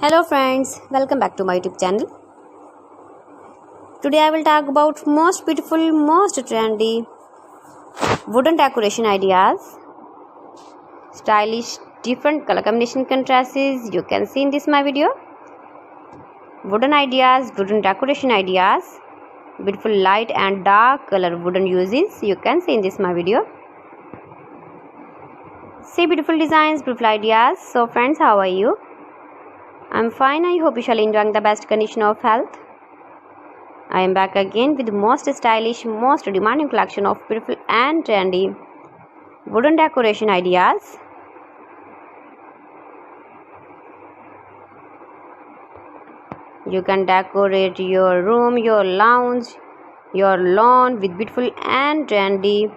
Hello friends, welcome back to my YouTube channel. Today I will talk about most beautiful, most trendy wooden decoration ideas. Stylish, different color combination contrasts you can see in this my video. Wooden ideas, wooden decoration ideas, beautiful light and dark color wooden uses you can see in this my video. See beautiful designs, beautiful ideas. So friends, how are you? I'm fine. I hope you shall enjoy the best condition of health. I am back again with the most stylish, most demanding collection of beautiful and trendy wooden decoration ideas. You can decorate your room, your lounge, your lawn with beautiful and trendy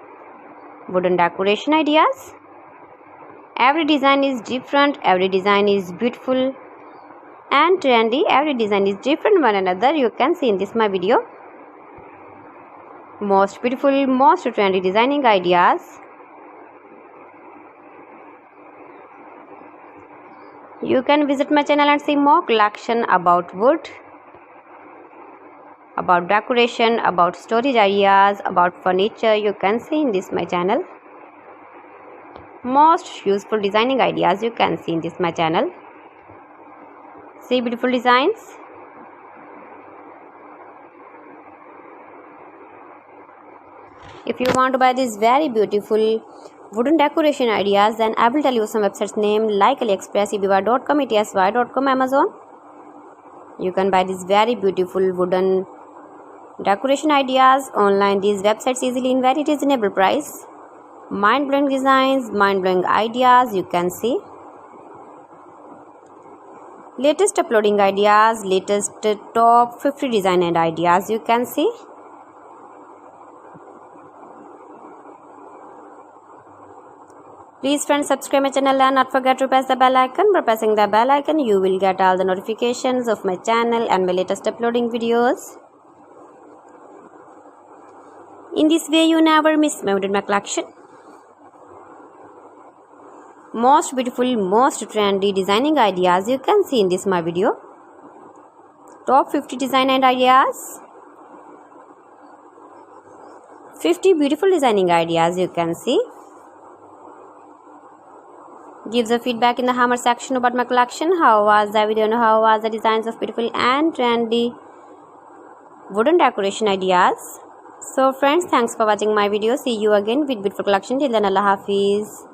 wooden decoration ideas. Every design is different, every design is beautiful and trendy. Every design is different one another you can see in this my video. Most beautiful, most trendy designing ideas. You can visit my channel and see more collection about wood, about decoration, about storage ideas, about furniture you can see in this my channel. Most useful designing ideas you can see in this my channel. See beautiful designs. If you want to buy these very beautiful wooden decoration ideas, then I will tell you some websites name like AliExpress, eBay.com, ETSY.com, Amazon. You can buy these very beautiful wooden decoration ideas online. These websites easily in very reasonable price. Mind-blowing designs, mind-blowing ideas you can see. Latest uploading ideas, latest top 50 design and ideas you can see. Please friends, subscribe my channel and not forget to press the bell icon. By pressing the bell icon you will get all the notifications of my channel and my latest uploading videos. In this way you never miss my collection. Most beautiful, most trendy designing ideas you can see in this my video. Top 50 design and ideas. 50 beautiful designing ideas you can see. Give the feedback in the hammer section about my collection. How was the video and how was the designs of beautiful and trendy wooden decoration ideas. So friends, thanks for watching my video. See you again with beautiful collection. Till then, Allah Hafiz.